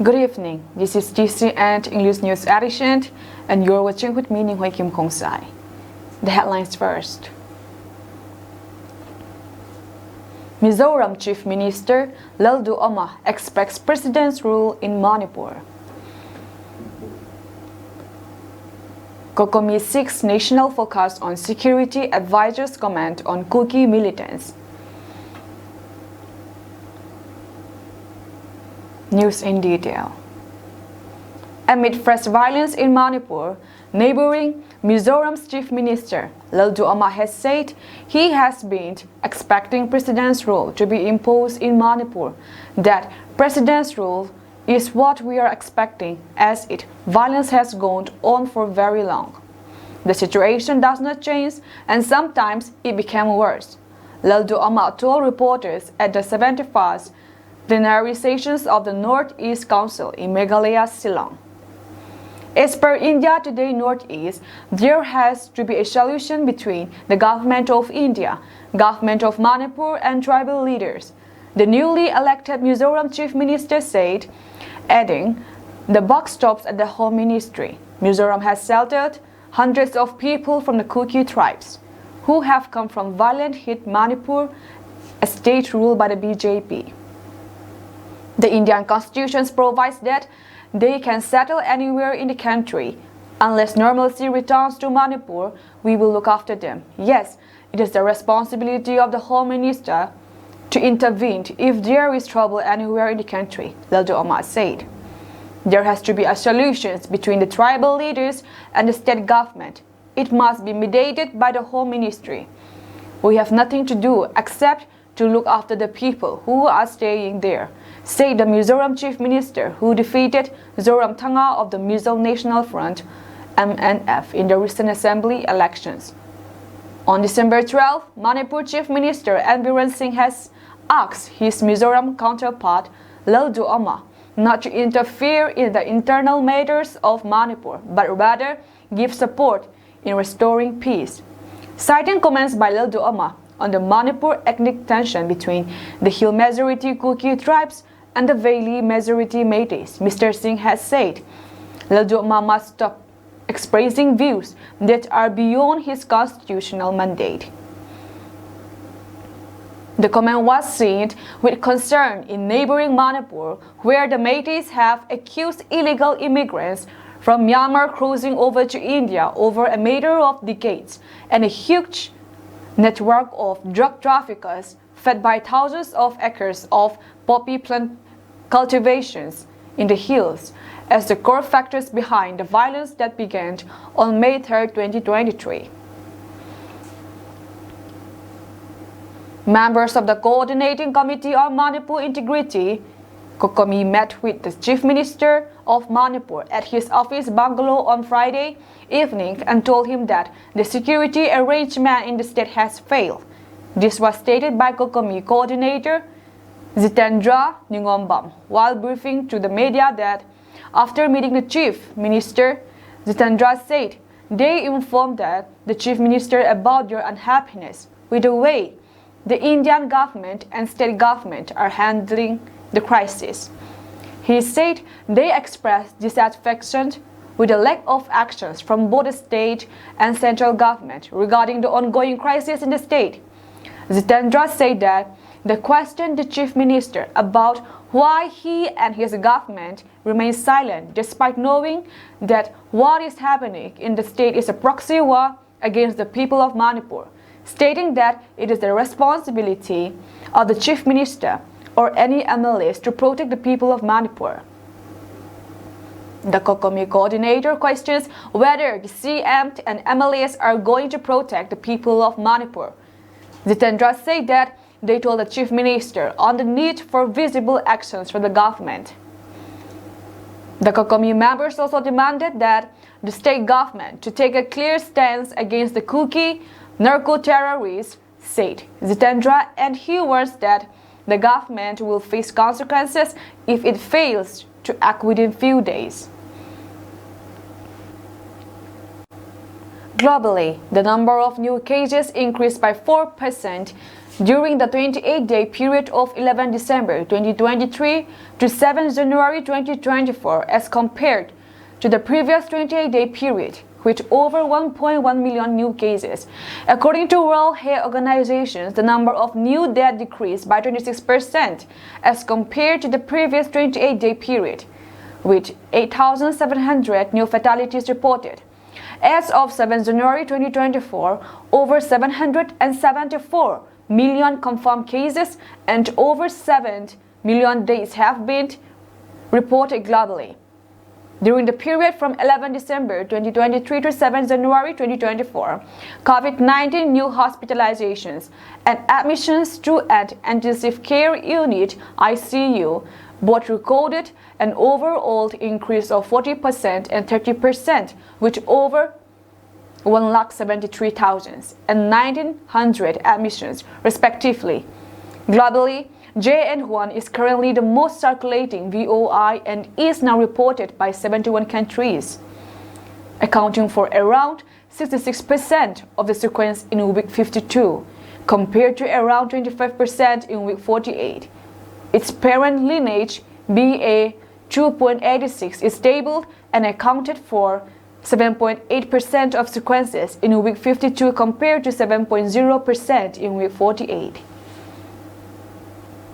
Good evening, this is GCN English News Edition and you're watching with me, Ning Hoi Kim Kong Sai. The headlines first. Mizoram Chief Minister Laldu Oma expects President's rule in Manipur. Kokomi seeks national focus on security advisors' comment on Kuki militants. News in detail. Amid fresh violence in Manipur, neighboring Mizoram's Chief Minister Laldu Oma has said he has been expecting President's rule to be imposed in Manipur. That President's rule is what we are expecting as violence has gone on for very long. The situation does not change and sometimes it became worse. Laldu Oma told reporters at the 71st plenary sessions of the Northeast Council in Meghalaya, Shillong. As per India Today Northeast, there has to be a solution between the government of India, government of Manipur and tribal leaders. The newly elected Mizoram Chief Minister said, adding, the buck stops at the Home Ministry. Mizoram has sheltered hundreds of people from the Kuki tribes who have come from violent hit Manipur, a state ruled by the BJP. The Indian Constitution provides that they can settle anywhere in the country. Unless normalcy returns to Manipur, we will look after them. Yes, it is the responsibility of the Home Minister to intervene if there is trouble anywhere in the country, Laldu Oma said. There has to be a solution between the tribal leaders and the state government. It must be mediated by the Home Ministry. We have nothing to do except to look after the people who are staying there, said the Mizoram Chief Minister who defeated Zoramthanga of the Mizo National Front MNF in the recent assembly elections. On December 12, Manipur Chief Minister N. Biren Singh has asked his Mizoram counterpart Laldu Oma not to interfere in the internal matters of Manipur, but rather give support in restoring peace. Citing comments by Laldu Oma on the Manipur ethnic tension between the Hill majority Kuki tribes and the Valley majority Métis, Mr. Singh has said, Laldu Oma must stop expressing views that are beyond his constitutional mandate. The comment was seen with concern in neighboring Manipur, where the Métis have accused illegal immigrants from Myanmar crossing over to India over a matter of decades, and a huge network of drug traffickers fed by thousands of acres of poppy plant cultivations in the hills as the core factors behind the violence that began on May 3, 2023. Members of the Coordinating Committee on Manipur Integrity, Kokomi, met with the Chief Minister of Manipur at his office bungalow on Friday evening and told him that the security arrangement in the state has failed. This was stated by Kokomi coordinator Jitendra Ningombam while briefing to the media that after meeting the Chief Minister, Jitendra said they informed that the Chief Minister about their unhappiness with the way the Indian government and state government are handling the crisis. He said they expressed dissatisfaction with the lack of actions from both the state and central government regarding the ongoing crisis in the state. Jitendra said that they questioned the Chief Minister about why he and his government remain silent despite knowing that what is happening in the state is a proxy war against the people of Manipur, stating that it is the responsibility of the Chief Minister or any MLAs to protect the people of Manipur. The Kokomi coordinator questions whether the CM and MLAs are going to protect the people of Manipur. Jitendra said that they told the Chief Minister on the need for visible actions from the government. The Kokomi members also demanded that the state government to take a clear stance against the Kuki narco-terrorists, said Jitendra, and he warns that the government will face consequences if it fails to act within few days. Globally, the number of new cases increased by 4% during the 28-day period of 11 December 2023 to 7 January 2024 as compared to the previous 28-day period, with over 1.1 million new cases. According to World Health Organization, the number of new deaths decreased by 26% as compared to the previous 28-day period, with 8,700 new fatalities reported. As of 7 January 2024, over 774 million confirmed cases and over 7 million deaths have been reported globally. During the period from 11 December 2023 to 7 January 2024, COVID-19 new hospitalizations and admissions to an intensive care unit (ICU) both recorded an overall increase of 40% and 30%, with over 173,000 and 1,900 admissions, respectively. Globally, JN1 is currently the most circulating VOI and is now reported by 71 countries, accounting for around 66% of the sequence in week 52, compared to around 25% in week 48. Its parent lineage, BA.2.86, is stable and accounted for 7.8% of sequences in week 52 compared to 7.0% in week 48.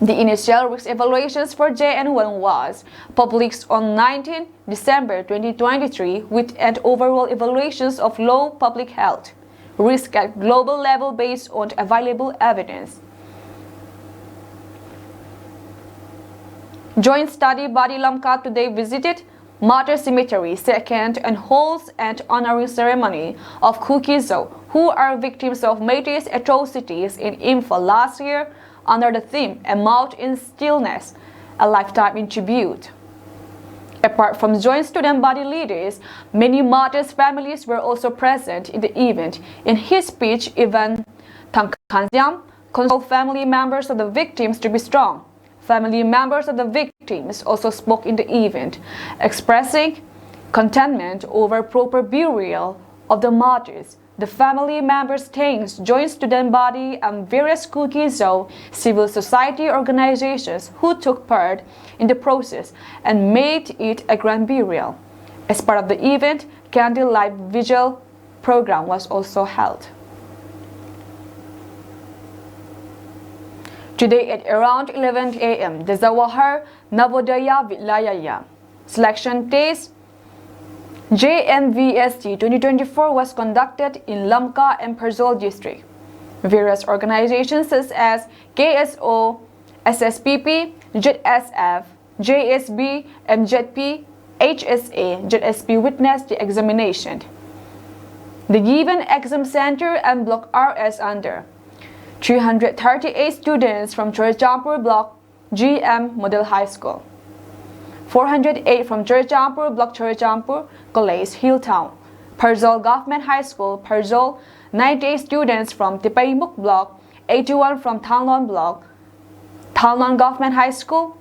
The initial risk evaluations for JN1 was published on 19 December 2023 with an overall evaluations of low public health risk at global level based on available evidence. Joint study body Lamka today visited Martyr Cemetery second and holds an honoring ceremony of Kuki-Zo, who are victims of Métis atrocities in Imphal last year under the theme A Mouth in Stillness, a lifetime in tribute. Apart from joint student body leaders, many martyrs' families were also present in the event. In his speech, Ivan Tangkansiam consoled family members of the victims to be strong. Family members of the victims also spoke in the event, expressing contentment over proper burial of the martyrs. The family members thanked joint student body and various Kuki-Zo civil society organizations who took part in the process and made it a grand burial. As part of the event, candlelight vigil program was also held. Today at around 11 a.m., the Jawahar Navodaya Vidyalaya selection test JNVST 2024 was conducted in Lamka and Persol district. Various organizations such as KSO, SSPP, JSF, JSB, MJP, HSA, JSP witnessed the examination. The given exam center and block RS under 338 students from Churchampur Block GM Model High School, 408 from Churchampur Block Churchampur College Hilltown, Persol Government High School Persol, 98 students from Tipaimuk Block, 81 from Thanlon Block, Thanlon Government High School,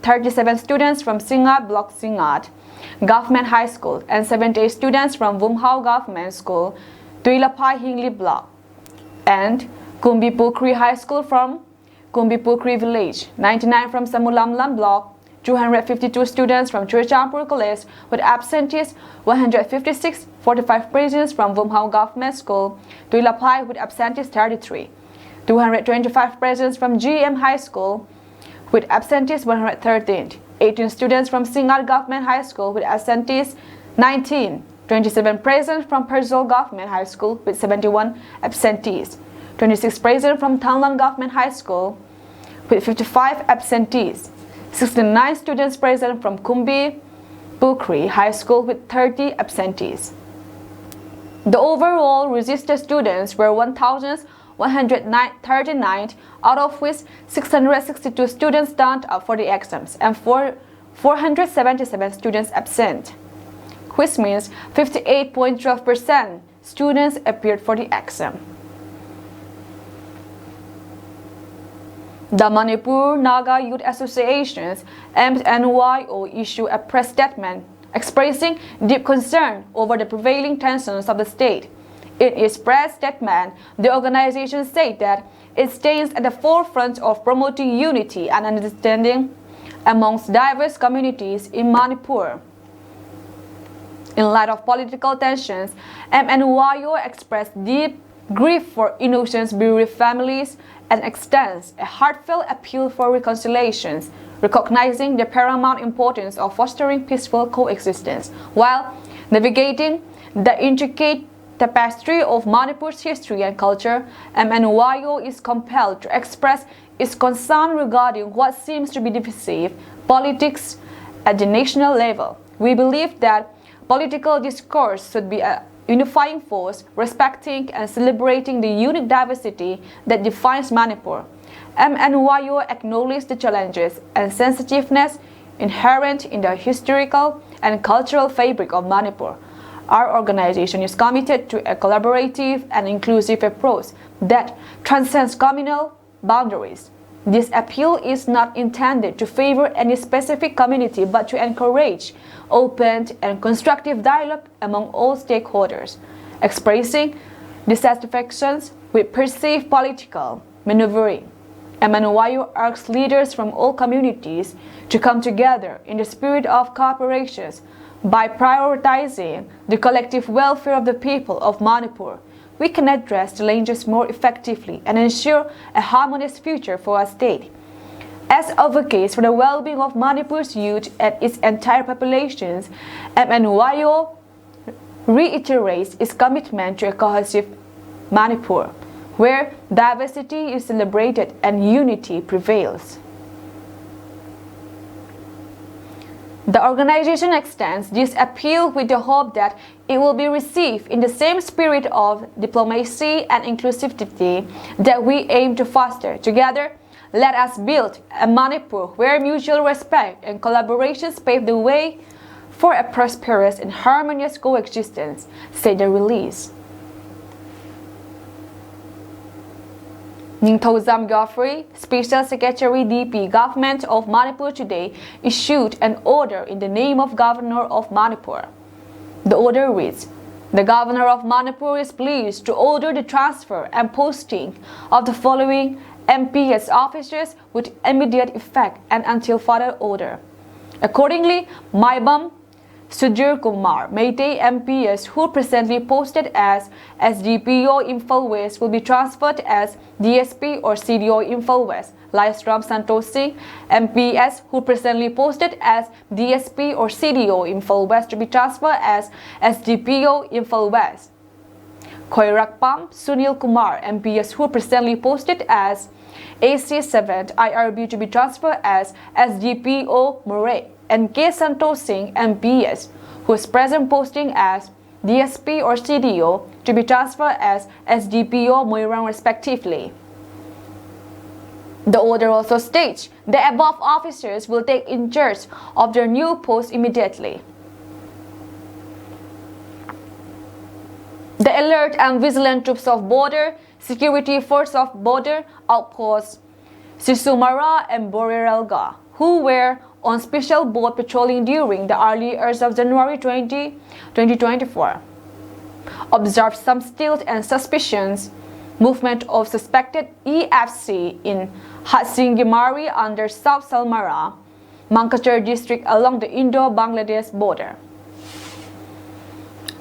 37 students from Singat Block Singat Government High School, and 78 students from Vumhao Government School, Tuilapay Hingli Block, and Kumbipukri High School from Kumbipukri Village, 99 from Samulamlam Block, 252 students from Churchampur College with absentees, 156, 45 presents from Vumhao Government School, Tuilapay with absentees 33, 225 presents from GM High School with absentees 113, 18 students from Singat Government High School with absentees 19, 27 presents from Persol Government High School with 71 absentees, 26 present from Thanlon Government High School with 55 absentees, 69 students present from Kumbipukri High School with 30 absentees. The overall registered students were 1,139, out of which 662 students turned up for the exams and 477 students absent, which means 58.12% students appeared for the exam. The Manipur Naga Youth Associations MNYO issued a press statement expressing deep concern over the prevailing tensions of the state. In its press statement, the organization said that it stands at the forefront of promoting unity and understanding amongst diverse communities in Manipur. In light of political tensions, MNYO expressed deep grief for innocent bereaved families and extends a heartfelt appeal for reconciliation, recognizing the paramount importance of fostering peaceful coexistence. While navigating the intricate tapestry of Manipur's history and culture, MNYO is compelled to express its concern regarding what seems to be divisive politics at the national level. We believe that political discourse should be a unifying force, respecting and celebrating the unique diversity that defines Manipur. MNYO acknowledges the challenges and sensitiveness inherent in the historical and cultural fabric of Manipur. Our organization is committed to a collaborative and inclusive approach that transcends communal boundaries. This appeal is not intended to favor any specific community but to encourage open and constructive dialogue among all stakeholders, expressing dissatisfactions with perceived political maneuvering. MNYO asks leaders from all communities to come together in the spirit of cooperation by prioritizing the collective welfare of the people of Manipur. We can address challenges more effectively and ensure a harmonious future for our state. As advocates for the well-being of Manipur's youth and its entire populations, MNYO reiterates its commitment to a cohesive Manipur, where diversity is celebrated and unity prevails. The organization extends this appeal with the hope that it will be received in the same spirit of diplomacy and inclusivity that we aim to foster. Together, let us build a Manipur where mutual respect and collaborations pave the way for a prosperous and harmonious coexistence, said the release. Ningthozam Geoffrey, Special Secretary DP Government of Manipur today, issued an order in the name of Governor of Manipur. The order reads, "The Governor of Manipur is pleased to order the transfer and posting of the following MPS officers with immediate effect and until further order." Accordingly, Maibam Sudhir Kumar Meitei MPS, who presently posted as SDPO Imphal West, will be transferred as DSP or CDO Imphal West. Laisram Santosh Singh MPS, who presently posted as DSP or CDO Imphal West, to be transferred as SDPO Imphal West. Khoirakpam Sunil Kumar MPS, who presently posted as AC7 IRB, to be transferred as SDPO Murray, and K. Santosh Singh MPS, whose present posting as DSP or CDO, to be transferred as SDPO Moirang respectively. The order also states the above officers will take in charge of their new posts immediately. The alert and vigilant troops of Border Security Force of Border Outposts Sisumara and Borerelga, who were on special boat patrolling during the early hours of January 2024, observed some stealth and suspicious movement of suspected EFC in Hatsingimari under South Salmara, Mankachar district along the Indo-Bangladesh border.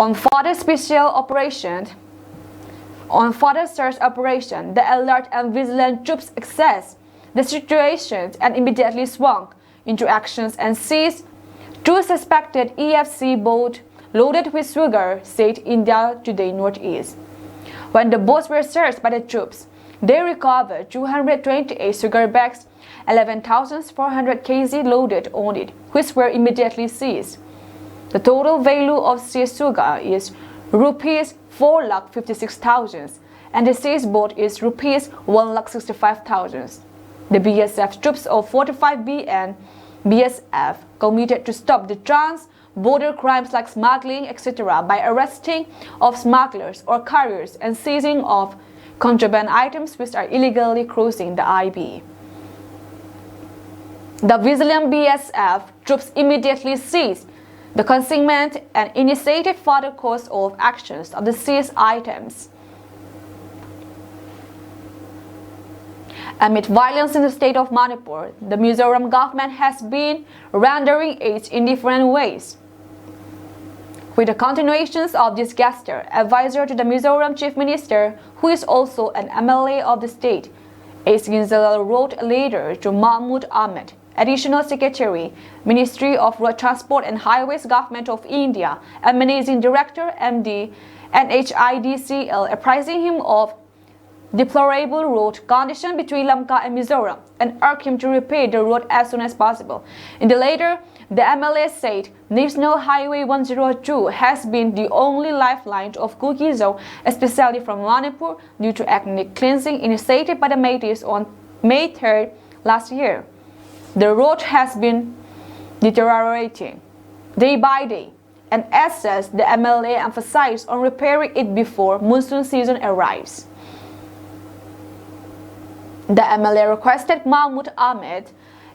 On further search operation, the alert and vigilant troops assessed the situation and immediately swung into actions and seized two suspected EFC boats loaded with sugar, said India Today Northeast. When the boats were searched by the troops, they recovered 228 sugar bags, 11,400 kg loaded on it, which were immediately seized. The total value of seized sugar is rupees 4,56,000 and the seized boat is rupees 1,65,000. The BSF troops of 45B and BSF committed to stop the trans-border crimes like smuggling, etc. by arresting of smugglers or carriers and seizing of contraband items which are illegally crossing the IB. The vigilant BSF troops immediately seized The consignment and initiated further course of actions of the seized items. Amid violence in the state of Manipur, the Mizoram government has been rendering aid in different ways. With the continuations of this gesture, advisor to the Mizoram Chief Minister, who is also an MLA of the state, S. Ginzalal wrote a letter to Mahmood Ahmed, Additional Secretary, Ministry of Road Transport and Highways, Government of India, and Managing Director, MD, NHIDCL, apprising him of deplorable road condition between Lamka and Mizoram and urged him to repair the road as soon as possible. In the letter, the MLA said National Highway 102 has been the only lifeline of Kuki-Zo, especially from Manipur, due to ethnic cleansing initiated by the Métis on May 3rd last year. The road has been deteriorating day by day, and as such, the MLA emphasized on repairing it before monsoon season arrives. The MLA requested Mahmood Ahmed,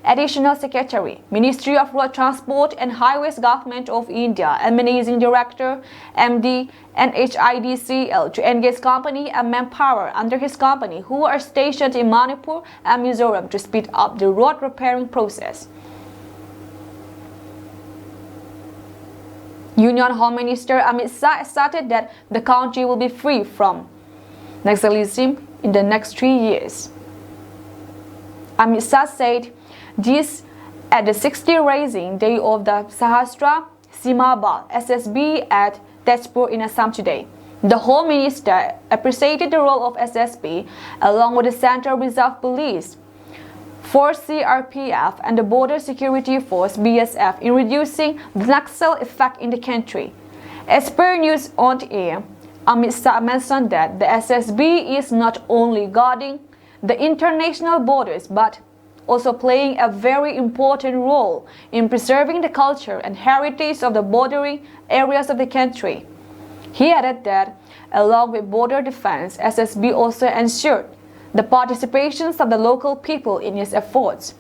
Additional Secretary, Ministry of Road Transport and Highways, Government of India, and Managing Director, MD, NHIDCL, to engage company and manpower under his company who are stationed in Manipur and Mizoram to speed up the road repairing process. Union Home Minister Amit Shah asserted that the country will be free from Naxalism in the next 3 years. Amit Shah said this at the 60th Rising Day of the Sahastra Sima Bal SSB at Tezpur in Assam today. The Home Minister appreciated the role of SSB along with the Central Reserve Police Force CRPF and the Border Security Force BSF in reducing the Naxal effect in the country. As per News on Air, Amit Shah mentioned that the SSB is not only guarding the international borders but also playing a very important role in preserving the culture and heritage of the bordering areas of the country. He added that, along with border defense, SSB also ensured the participation of the local people in its efforts.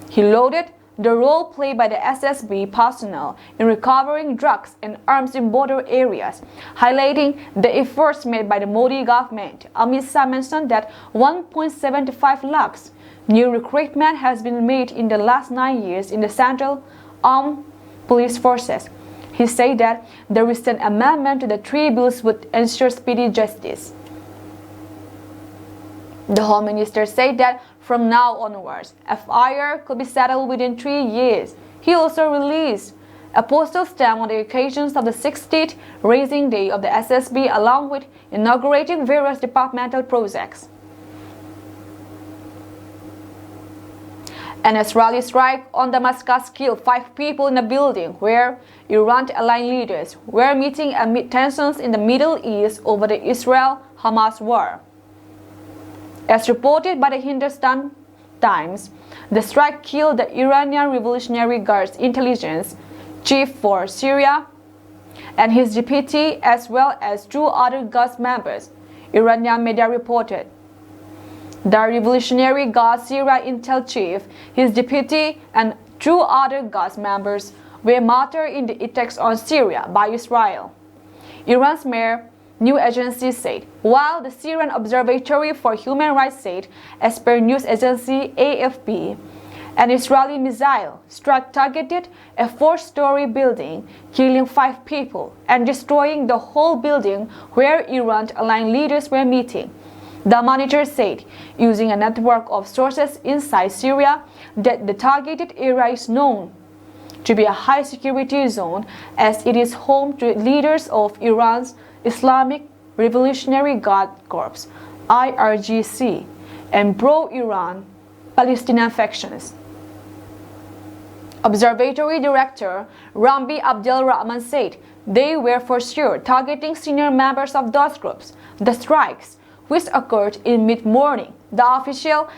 He lauded the role played by the SSB personnel in recovering drugs and arms in border areas, highlighting the efforts made by the Modi government. Amit Shah mentioned that 1.75 lakhs new recruitment has been made in the last 9 years in the Central Armed Police Forces. He said that the recent amendment to the 3 bills would ensure speedy justice. The Home Minister said that from now onwards, FIR could be settled within 3 years. He also released a postal stamp on the occasions of the 60th Rising Day of the SSB along with inaugurating various departmental projects. An Israeli strike on Damascus killed 5 people in a building where Iran-aligned leaders were meeting amid tensions in the Middle East over the Israel-Hamas war. As reported by the Hindustan Times, the strike killed the Iranian Revolutionary Guard's intelligence chief for Syria and his deputy as well as 2 other Guard members, Iranian media reported. The Revolutionary Guard Syria Intel Chief, his deputy, and 2 other Guard members were martyred in the attacks on Syria by Israel. Iran's Mehr news agency said, while the Syrian Observatory for Human Rights said, as per news agency AFP, an Israeli missile strike targeted a 4-story building, killing 5 people and destroying the whole building where Iran-aligned leaders were meeting. The Monitor said, using a network of sources inside Syria, that the targeted area is known to be a high-security zone as it is home to leaders of Iran's Islamic Revolutionary Guard Corps, IRGC, and pro-Iran Palestinian factions. Observatory Director Rambi Abdel Rahman said they were for sure targeting senior members of those groups. The strikes, which occurred in mid-morning, the official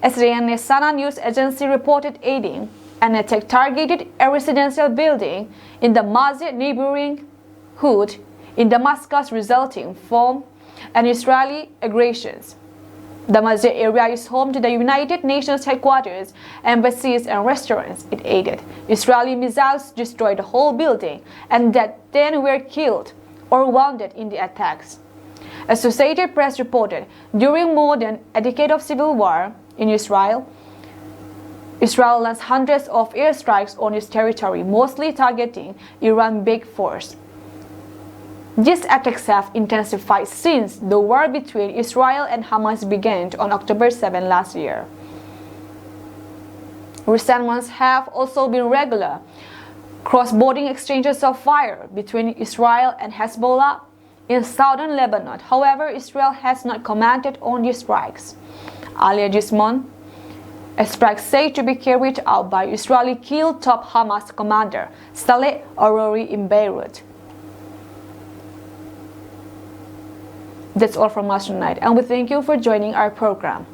SRN Sana news agency reported aiding an attack targeted a residential building in the Masjid neighboring Hood in Damascus resulting from an Israeli aggressions. The Masjid area is home to the United Nations headquarters, embassies, and restaurants, it added. Israeli missiles destroyed the whole building, and that 10 were killed or wounded in the attacks. Associated Press reported, during more than a decade of civil war in Israel launched hundreds of airstrikes on its territory, mostly targeting Iran's big force. These attacks have intensified since the war between Israel and Hamas began on October 7 last year. Recent ones have also been regular cross-border exchanges of fire between Israel and Hezbollah in southern Lebanon. However, Israel has not commented on these strikes. Earlier this month, a strike said to be carried out by Israeli killed top Hamas commander Saleh Arori in Beirut. That's all from us tonight, and we thank you for joining our program.